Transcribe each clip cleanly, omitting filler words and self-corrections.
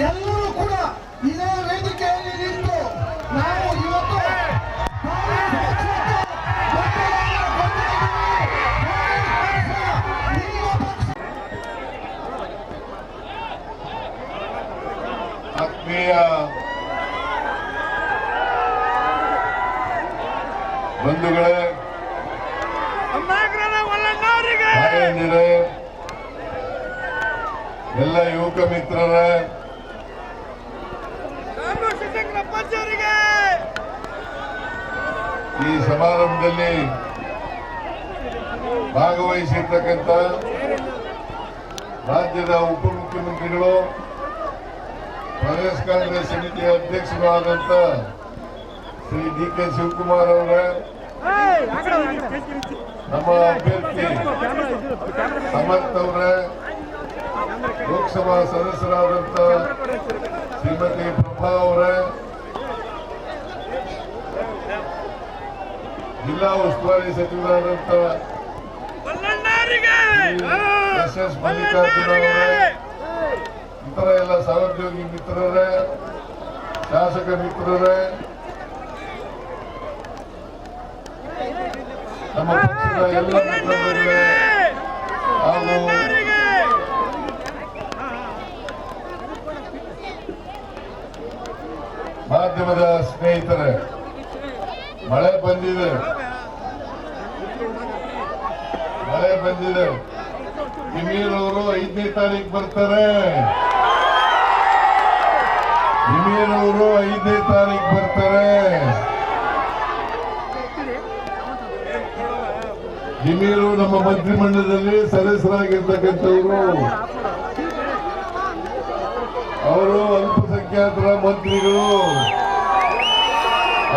ಎಲ್ಲರೂ ಕೂಡ ಇದೇ ವೇದಿಕೆಯಲ್ಲಿ ನಿಂತು ನಾವು ಇವತ್ತು ಆತ್ಮೀಯ ಬಂಧುಗಳೇ, ತಾಯಂದಿರೇ, ಎಲ್ಲ ಯುವಕ ಮಿತ್ರರೇ, ಈ ಸಮಾರಂಭದಲ್ಲಿ ಭಾಗವಹಿಸಿರ್ತಕ್ಕಂಥ ರಾಜ್ಯದ ಉಪಮುಖ್ಯಮಂತ್ರಿಗಳು, ಪ್ರದೇಶ ಕಾಂಗ್ರೆಸ್ ಸಮಿತಿಯ ಅಧ್ಯಕ್ಷರು ಆದಂತ ಶ್ರೀ ಡಿ.ಕೆ. ಶಿವಕುಮಾರ್ ಅವರೇ, ನಮ್ಮ ಅಭ್ಯರ್ಥಿ ಸಮರ್ಥ್ ಅವರೇ, ಲೋಕಸಭಾ ಸದಸ್ಯರಾದಂತ ಶ್ರೀಮತಿ ಪ್ರಭಾ ಅವರೇ, ಜಿಲ್ಲಾ ಉಸ್ತುವಾರಿ ಸಚಿವರಾದಂತ ಎಸ್ ಮಲ್ಲಿಕಾರ್ಜುನ ಅವರೇ, ಇತರ ಎಲ್ಲ ಸಹೋದ್ಯೋಗಿ ಮಿತ್ರರೇ, ಶಾಸಕ ಮಿತ್ರರೇ, ನಮ್ಮ ಪಕ್ಷದ ಎಲ್ಲ ಮಿತ್ರರಿಗೆ ಹಾಗೂ ಮಾಧ್ಯಮದ ಸ್ನೇಹಿತರೆ, ಮಳೆ ಬಂದಿದೆ. ಜಮೀರ್ ಅವರು 5ನೇ ತಾರೀಕು ಬರ್ತಾರೆ. ಜಮೀರು ನಮ್ಮ ಮಂತ್ರಿಮಂಡಲದಲ್ಲಿ ಸದಸ್ಯರಾಗಿರ್ತಕ್ಕಂಥವರು. ಅವರು ಅಲ್ಪಸಂಖ್ಯಾತರ ಮಂತ್ರಿಗಳು.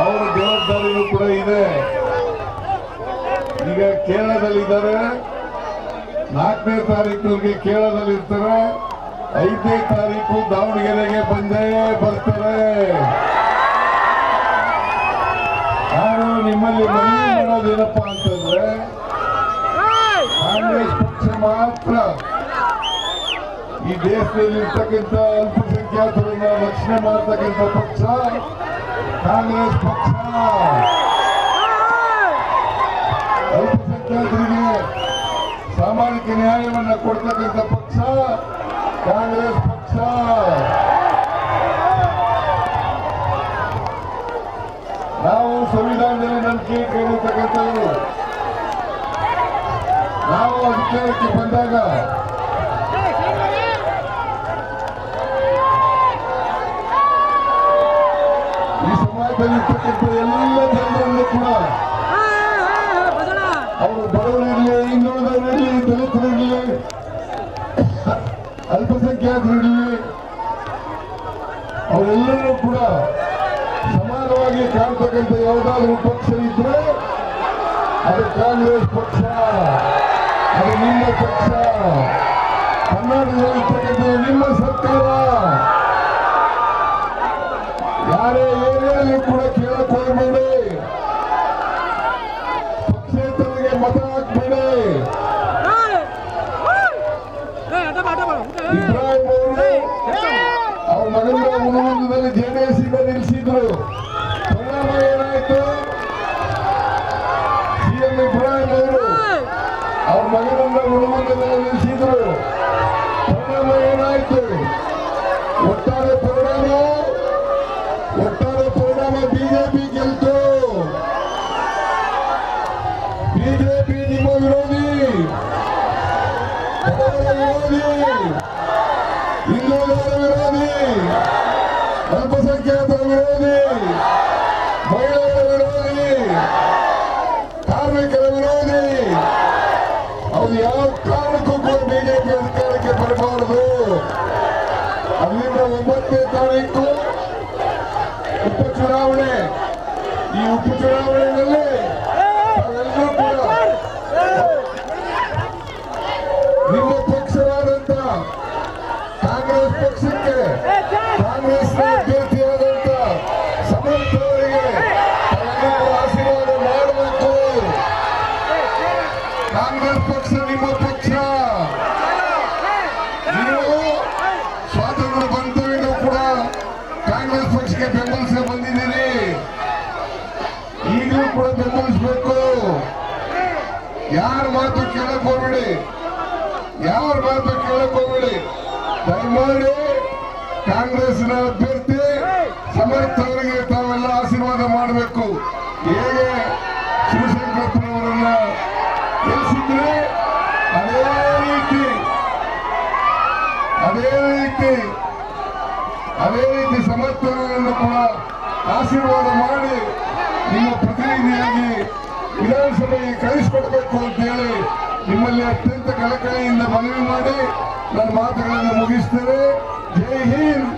ಅವರ ಜವಾಬ್ದಾರಿಗಳು ಕೂಡ ಇದೆ. ಈಗ ಕೇರಳದಲ್ಲಿದ್ದಾರೆ. 4ನೇ ತಾರೀಕಿಗೆ ಕೇರಳದಲ್ಲಿರ್ತಾರೆ. 5ನೇ ತಾರೀಕು ದಾವಣಗೆರೆಗೆ ಬಂದೇ ಬರ್ತಾರೆ. ನಾನು ನಿಮ್ಮಲ್ಲಿ ಮನವಿ ಮಾಡೋದೇನಪ್ಪಾ ಅಂತಂದ್ರೆ, ಕಾಂಗ್ರೆಸ್ ಪಕ್ಷ ಮಾತ್ರ ಈ ದೇಶದಲ್ಲಿ ಇರ್ತಕ್ಕಂಥ ಅಲ್ಪಸಂಖ್ಯಾತರನ್ನ ರಕ್ಷಣೆ ಮಾಡತಕ್ಕಂಥ ಪಕ್ಷ ಕಾಂಗ್ರೆಸ್ ಪಕ್ಷ. ಅಲ್ಪಸಂಖ್ಯಾತರಿಗೆ ಸಾಮಾಜಿಕ ನ್ಯಾಯವನ್ನ ಕೊಡ್ತಕ್ಕಂಥ ಪಕ್ಷ ಕಾಂಗ್ರೆಸ್ ಪಕ್ಷ. ನಾವು ಸಂವಿಧಾನದಲ್ಲಿ ನಂಬಿಕೆ ಇಟ್ಟಿರ್ತಕ್ಕಂಥವರು. ನಾವು ಅಧಿಕಾರಕ್ಕೆ ಬಂದಾಗ ಈ ಸಮಾಜದಲ್ಲಿರ್ತಕ್ಕಂಥ ಎಲ್ಲ ಜನರನ್ನು ಕೂಡ, ಅವರು ಬಡವರಿರಲಿ, ಹಿಂದುಳಿದವರಿರಲಿ, ದಲಿತರಿರಲಿ, ಅಲ್ಪಸಂಖ್ಯಾತರಿರಲಿ, ಅವರೆಲ್ಲರೂ ಕೂಡ ಸಮಾನವಾಗಿ ಕಾಣ್ತಕ್ಕಂಥ ಯಾವುದಾದ್ರೂ ಪಕ್ಷ ಇದ್ರೆ ಅದು ಕಾಂಗ್ರೆಸ್ ಪಕ್ಷ. ಅದು ನಿಮ್ಮ ಪಕ್ಷ. ಕರ್ನಾಟಕದಲ್ಲಿರ್ತಕ್ಕಂಥ ನಿಮ್ಮ ಸರ್ಕಾರ. ಯಾರೇ ಏರಿಯಲ್ಲಿ ಕೂಡ ಕೇಳಕ್ ಹೋಗಬೇಡಿ. ಪಕ್ಷೇತರಿಗೆ ಮತ ಹಾಕ್ಬೇಡಿ. ಇಬ್ರಾಹಿಂ ಅವರು ಅವ್ರ ಮಗನ ಮುನುಗುಂದದಲ್ಲಿ ಜೆಡಿಎಸ್ ಇಂದ ನಿಲ್ಲಿಸಿದ್ರು. ಪರಿಣಾಮ ಏನಾಯ್ತು? ಸಿಎಂ ಇಬ್ರಾಹಿಂ ಅವರು ಅವ್ರ ಮಗನನ್ನ ಮುನುಗುಂದದಲ್ಲಿ ನಿಲ್ಲಿಸಿದ್ರು. ಪರಿಣಾಮ ಏನಾಯ್ತು? ಒಟ್ಟಾರೆ ಪರಿಣಾಮ ಬಿಜೆಪಿ ಗೆಲ್ತು. ಬಿಜೆಪಿ ನಿಮ್ಮ ವಿರೋಧಿ, ಹಿಂದುಳಿದವರ ವಿರೋಧಿ, ಅಲ್ಪಸಂಖ್ಯಾತರ ವಿರೋಧಿ, ಮಹಿಳೆಯರ ವಿರೋಧಿ, ಕಾರ್ಮಿಕರ ವಿರೋಧಿ. ಅವ್ರು ಯಾವ ಕಾರಣಕ್ಕೂ ಕೂಡ ಬಿಜೆಪಿ ಅಧಿಕಾರಕ್ಕೆ ಬರಬಾರದು. ಅಲ್ಲಿಂದ 9ನೇ ತಾರೀಕು ಉಪಚುನಾವಣೆ. ಈ ಉಪಚುನಾವಣೆಯಲ್ಲಿ ತಾವೆಲ್ಲರೂ ಕೂಡ ನಿಮ್ಮ ಪಕ್ಷವಾದಂತ ಕಾಂಗ್ರೆಸ್ ಪಕ್ಷಕ್ಕೆ ಕಾಂಗ್ರೆಸ್ನ ಅಭ್ಯರ್ಥಿಯಾದಂತ ಸಮರ್ಥ ಅವರಿಗೆ ತಾವೆಲ್ಲರೂ ಆಶೀರ್ವಾದ ಮಾಡಬೇಕು. ಕಾಂಗ್ರೆಸ್ ಪಕ್ಷ ನಿಮ್ಮ ಪಕ್ಷ. ನೀವು ಸ್ವಾತಂತ್ರ್ಯ ಬಂಧುವಿನ ಯಾರ ಮಾತು ಕೇಳಕ್ ಹೋಗ್ಬೇಡಿ, ಯಾರ ಮಾತು ಕೇಳಕ್ ಹೋಗ್ಬೇಡಿ. ದಯಮಾಡಿ ಕಾಂಗ್ರೆಸ್ನ ಅಭ್ಯರ್ಥಿ ಸಮರ್ಥ ಅವರಿಗೆ ತಾವೆಲ್ಲ ಆಶೀರ್ವಾದ ಮಾಡಬೇಕು. ಹೇಗೆ ಶಿವಶಂಕರಪ್ಪನವರನ್ನ ಗೆಲ್ಲಿಸಿದ್ರೆ ಅದೇ ರೀತಿ ಸಮರ್ಥನವನ್ನು ಕೂಡ ಆಶೀರ್ವಾದ ಮಾಡಿ ನಿಮ್ಮ ಪ್ರತಿನಿಧಿಯಾಗಿ ವಿಧಾನಸಭೆಗೆ ಕಳಿಸಿಕೊಡ್ಬೇಕು ಅಂತ ಹೇಳಿ ನಿಮ್ಮಲ್ಲಿ ಅತ್ಯಂತ ಕಳಕಳಿಯಿಂದ ಮನವಿ ಮಾಡಿ ನನ್ನ ಮಾತುಗಳನ್ನು ಮುಗಿಸ್ತೇನೆ. ಜೈ ಹಿಂದ್.